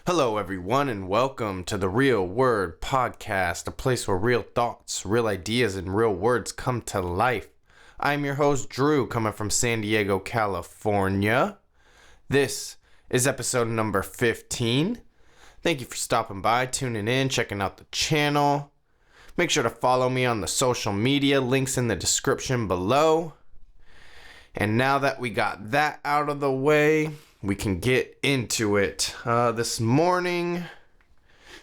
Hello, everyone, and welcome to the Real Word Podcast, a place where real thoughts, real ideas, and real words come to life. I'm your host, Drew, coming from San Diego, California. This is episode number 15. Thank you for stopping by, tuning in, checking out the channel. Make sure to follow me on the social media, links in the description below. And now that we got that out of the way, we can get into it. This morning,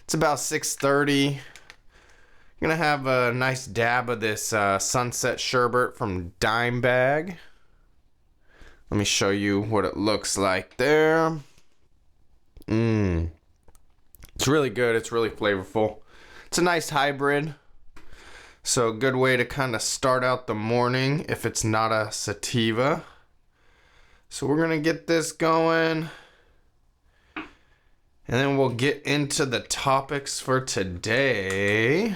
it's about 6:30. I'm gonna have a nice dab of this sunset sherbet from Dime Bag. Let me show you what it looks like there. It's really good. It's really flavorful. It's a nice hybrid. So a good way to kind of start out the morning if it's not a sativa. So we're going to get this going, and then we'll get into the topics for today.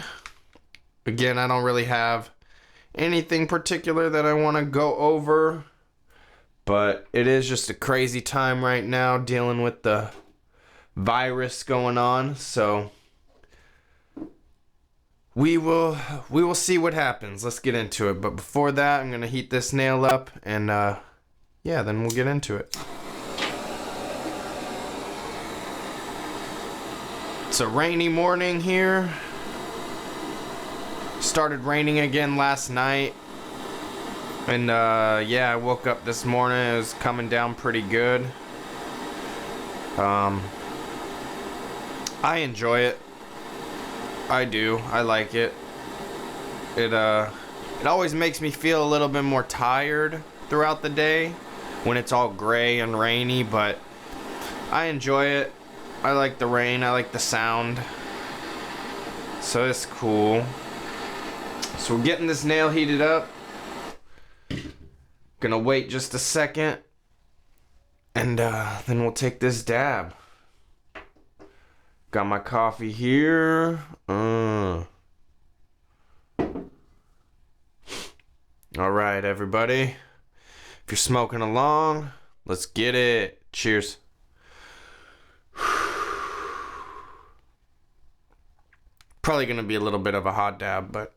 Again, I don't really have anything particular that I want to go over, but it is just a crazy time right now dealing with the virus going on. So we will see what happens. Let's get into it. But before that, I'm going to heat this nail up and yeah, then we'll get into it. It's a rainy morning here. Started raining again last night. And yeah, I woke up this morning. It was coming down pretty good. I enjoy it. I do. I like it. It always makes me feel a little bit more tired throughout the day when it's all gray and rainy, but I enjoy it. I like the rain. I like the sound. So it's cool. So we're getting this nail heated up. Gonna wait just a second, and then we'll take this dab. Got my coffee here. All right, everybody. If you're smoking along, let's get it. Cheers. Probably going to be a little bit of a hot dab, but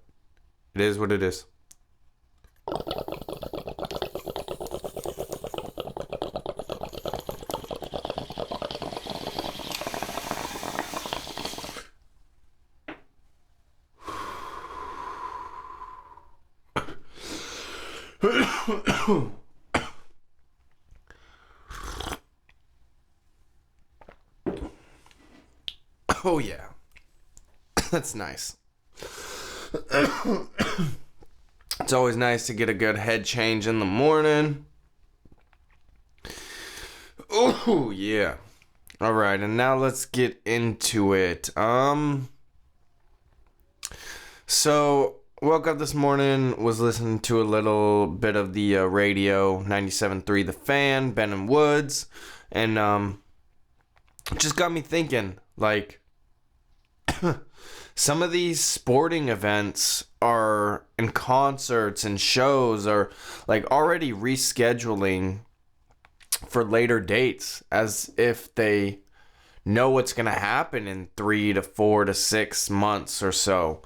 it is what it is. Oh yeah, that's nice. It's always nice to get a good head change in the morning. Oh yeah. All right, and now let's get into it. So woke up this morning, was listening to a little bit of the radio, 97.3 The Fan, Ben and Woods, and it just got me thinking, like, some of these sporting events are, and concerts and shows are, like, already rescheduling for later dates as if they know what's going to happen in 3 to 4 to 6 months or so.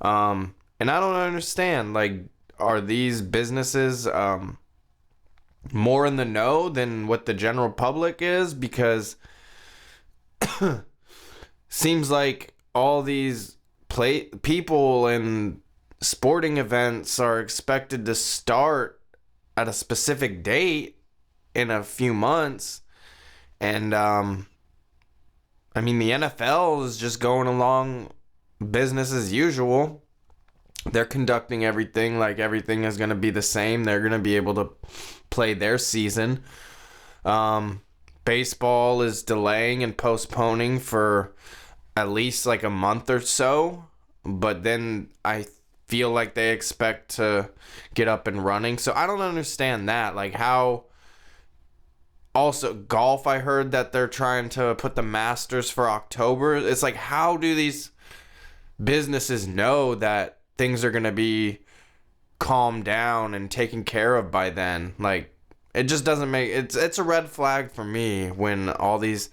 And I don't understand, like, are these businesses more in the know than what the general public is? Because seems like all these people and sporting events are expected to start at a specific date in a few months. And, I mean, the NFL is just going along business as usual. They're conducting everything like everything is going to be the same. They're going to be able to play their season. Baseball is delaying and postponing for at least like a month or so, but then I feel like they expect to get up and running. So I don't understand that. Like, how also golf, I heard that they're trying to put the Masters for October. It's like, how do these businesses know that things are going to be calmed down and taken care of by then? Like, it just doesn't make it's a red flag for me when all these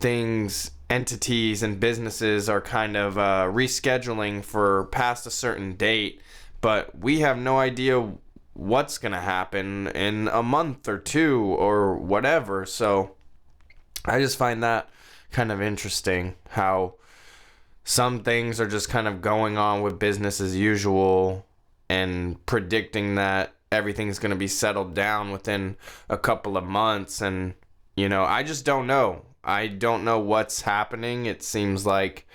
entities and businesses are kind of rescheduling for past a certain date, but we have no idea what's going to happen in a month or two or whatever. So I just find that kind of interesting how some things are just kind of going on with business as usual and predicting that everything's going to be settled down within a couple of months. And, I just don't know. I don't know what's happening. It seems like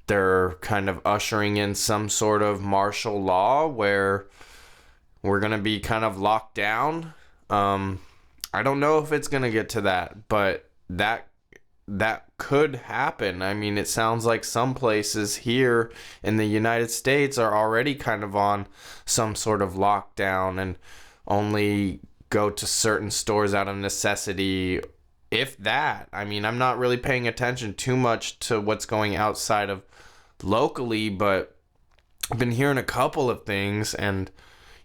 they're kind of ushering in some sort of martial law where we're going to be kind of locked down. I don't know if it's going to get to that, but that could happen. I mean, it sounds like some places here in the United States are already kind of on some sort of lockdown and only go to certain stores out of necessity, if that. I mean, I'm not really paying attention too much to what's going outside of locally, but I've been hearing a couple of things, and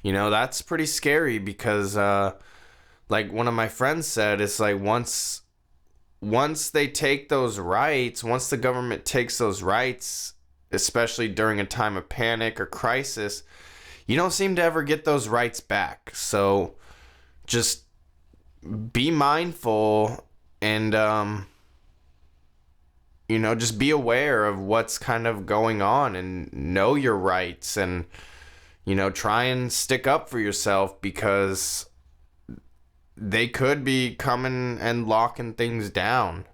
that's pretty scary because like one of my friends said, it's like once they take those rights, once the government takes those rights, especially during a time of panic or crisis, you don't seem to ever get those rights back. So just be mindful and just be aware of what's kind of going on and know your rights and try and stick up for yourself, because they could be coming and locking things down.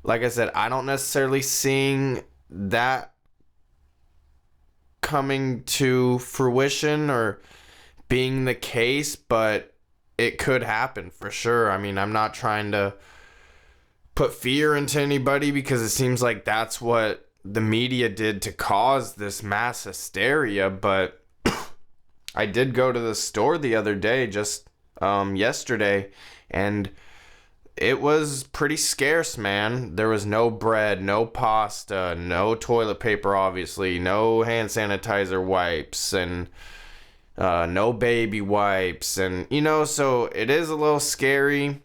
Like I said, I don't necessarily seeing that coming to fruition or being the case, but it could happen for sure. I mean, I'm not trying to put fear into anybody, because it seems like that's what the media did to cause this mass hysteria, but I did go to the store the other day, just yesterday, and it was pretty scarce, man. There was no bread, no pasta, no toilet paper, obviously, no hand sanitizer wipes, and no baby wipes, and so it is a little scary.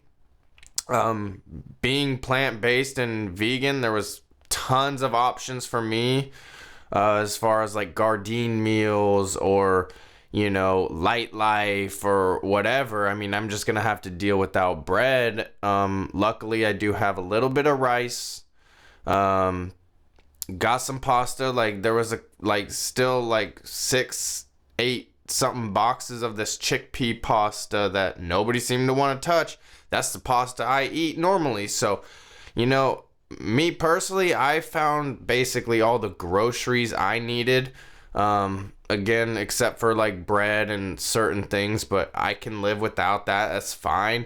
Being plant-based and vegan, there was tons of options for me, as far as like Gardein meals or Light Life or whatever. I mean, I'm just gonna have to deal without bread. Luckily I do have a little bit of rice. Got some pasta. Like there was still 6-8 something boxes of this chickpea pasta that nobody seemed to want to touch. That's the pasta I eat normally. So, me personally, I found basically all the groceries I needed. Again, except for like bread and certain things, but I can live without that. That's fine.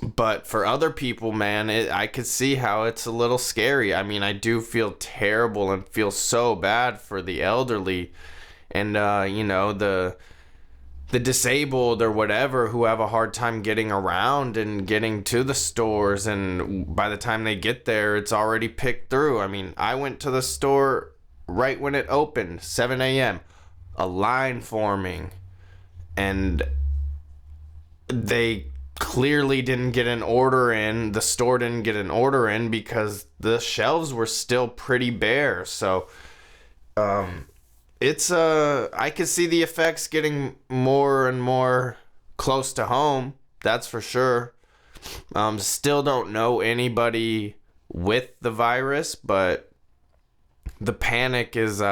But for other people, man, I could see how it's a little scary. I mean, I do feel terrible and feel so bad for the elderly and, the disabled or whatever who have a hard time getting around and getting to the stores. And by the time they get there, it's already picked through. I mean, I went to the store right when it opened, 7 a.m., a line forming, and they clearly didn't get an order in. The store didn't get an order in because the shelves were still pretty bare. So I could see the effects getting more and more close to home, that's for sure. Still don't know anybody with the virus, but the panic is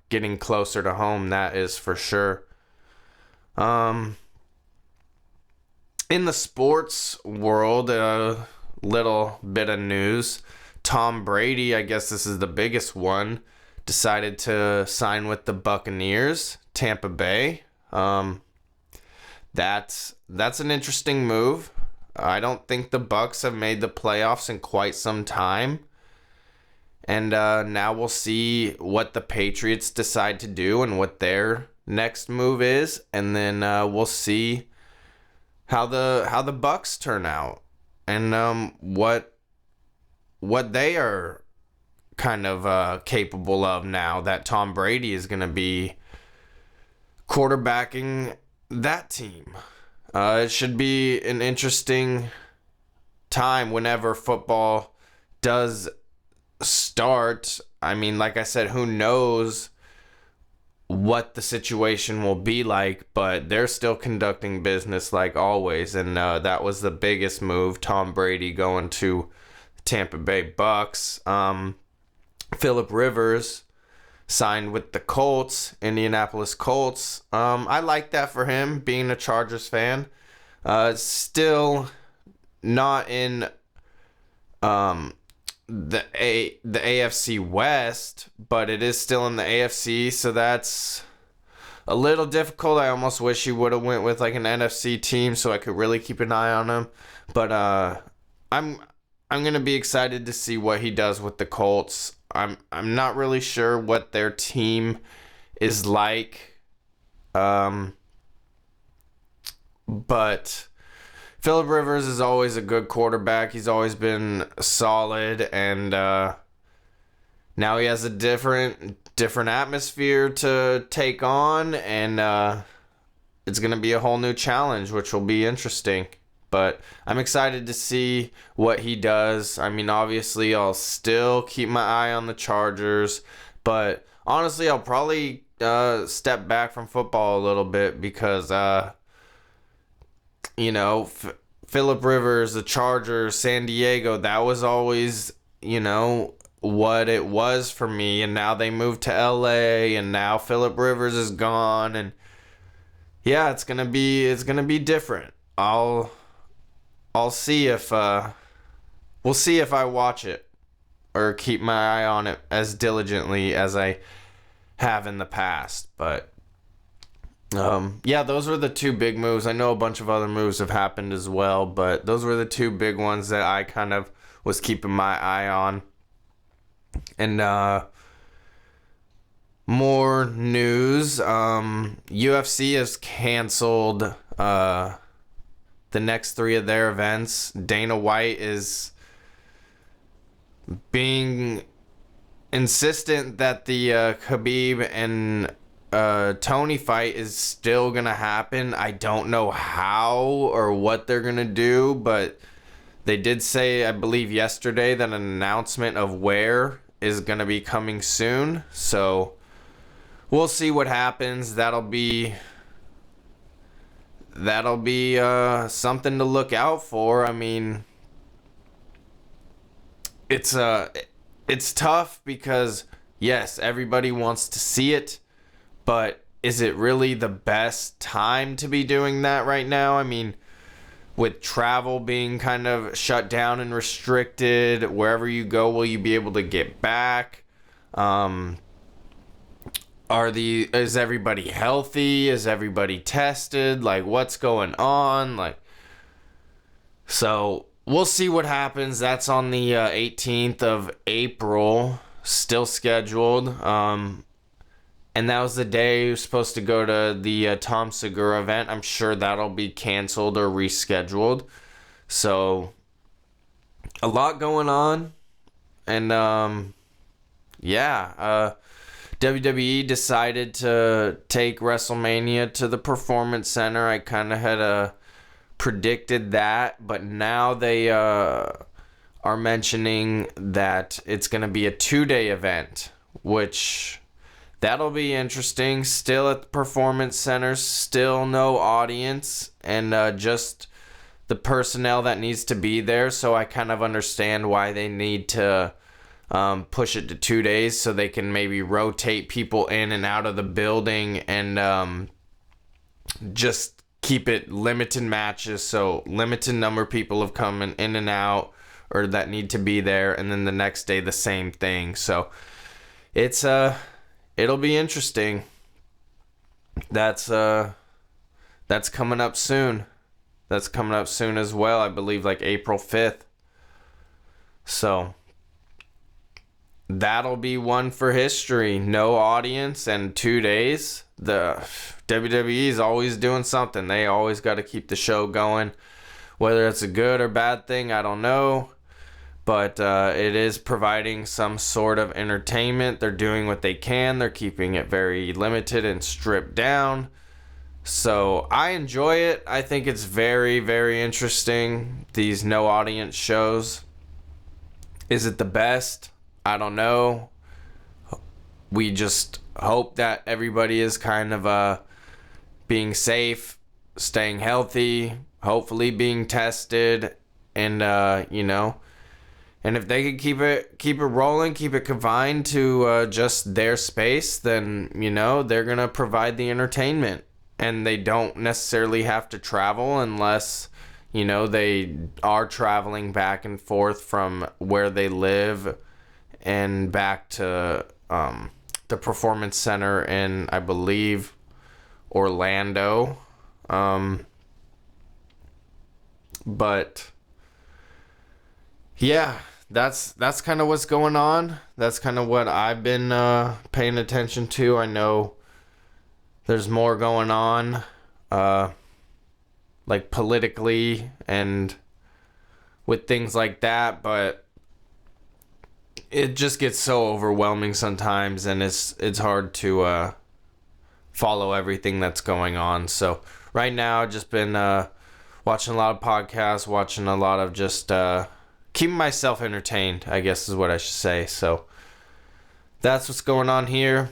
getting closer to home, that is for sure. In the sports world, a little bit of news. Tom Brady, I guess this is the biggest one, decided to sign with the Buccaneers, Tampa Bay. That's an interesting move. I don't think the Bucs have made the playoffs in quite some time. And now we'll see what the Patriots decide to do and what their next move is, and then we'll see how the Bucs turn out and what they are kind of capable of now that Tom Brady is going to be quarterbacking that team. It should be an interesting time whenever football does start. I mean, like I said, who knows what the situation will be like, but they're still conducting business like always. And that was the biggest move, Tom Brady going to Tampa Bay Bucks. Phillip Rivers signed with the Colts, Indianapolis Colts. I like that for him, being a Chargers fan. Still not in the AFC West, but it is still in the AFC, so that's a little difficult. I almost wish he would have went with like an NFC team so I could really keep an eye on him. But I'm gonna be excited to see what he does with the Colts. I'm not really sure what their team is like, but Phillip Rivers is always a good quarterback. He's always been solid, and now he has a different atmosphere to take on, and it's going to be a whole new challenge, which will be interesting. But I'm excited to see what he does. I mean, obviously, I'll still keep my eye on the Chargers, but honestly, I'll probably step back from football a little bit because Phillip Rivers, the Chargers, San Diego, that was always, what it was for me. And now they moved to LA, and now Phillip Rivers is gone. And yeah, it's gonna be different. I'll see if we'll see if I watch it or keep my eye on it as diligently as I have in the past. But yeah, those were the two big moves. I know a bunch of other moves have happened as well, but those were the two big ones that I kind of was keeping my eye on. And more news. UFC has canceled the next 3 of their events. Dana White is being insistent that the Khabib and Tony fight is still gonna happen. I don't know how or what they're gonna do, but they did say, I believe yesterday, that an announcement of where is gonna be coming soon. So we'll see what happens. That'll be something to look out for. I mean, it's tough because yes, everybody wants to see it. But is it really the best time to be doing that right now? I mean, with travel being kind of shut down and restricted, wherever you go, will you be able to get back? Is everybody healthy? Is everybody tested? Like, what's going on? So we'll see what happens. That's on the 18th of April, still scheduled. And that was the day he was supposed to go to the Tom Segura event. I'm sure that'll be canceled or rescheduled. So, a lot going on. And, WWE decided to take WrestleMania to the Performance Center. I kind of had predicted that. But now they are mentioning that it's going to be a 2-day event, which... that'll be interesting. Still at the Performance Center, still no audience, and just the personnel that needs to be there. So I kind of understand why they need to push it to 2 days so they can maybe rotate people in and out of the building and just keep it limited matches. So limited number of people have come in and out or that need to be there, and then the next day the same thing. So it's it'll be interesting. That's coming up soon. That's coming up soon as well. I believe like April 5th. So that'll be one for history. No audience and 2 days. The WWE is always doing something. They always got to keep the show going. Whether it's a good or bad thing, I don't know. But it is providing some sort of entertainment. They're doing what they can. They're keeping it very limited and stripped down. So I enjoy it. I think it's very, very interesting, these no audience shows. Is it the best? I don't know. We just hope that everybody is kind of being safe, staying healthy, hopefully being tested, and and if they could keep it rolling, keep it confined to just their space, then they're gonna provide the entertainment, and they don't necessarily have to travel unless they are traveling back and forth from where they live and back to the performance center in, I believe, Orlando. But yeah, that's kind of what's going on. That's kind of what I've been paying attention to. I know there's more going on, like politically and with things like that, but it just gets so overwhelming sometimes, and it's hard to follow everything that's going on. So right now, I've just been watching a lot of podcasts, watching a lot of just keeping myself entertained, I guess is what I should say. So that's what's going on here,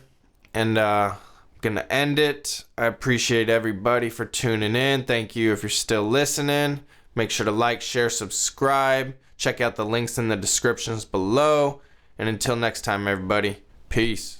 and I'm gonna end it. I appreciate everybody for tuning in. Thank you if you're still listening. Make sure to like, share, subscribe. Check out the links in the descriptions below. And until next time, everybody, peace.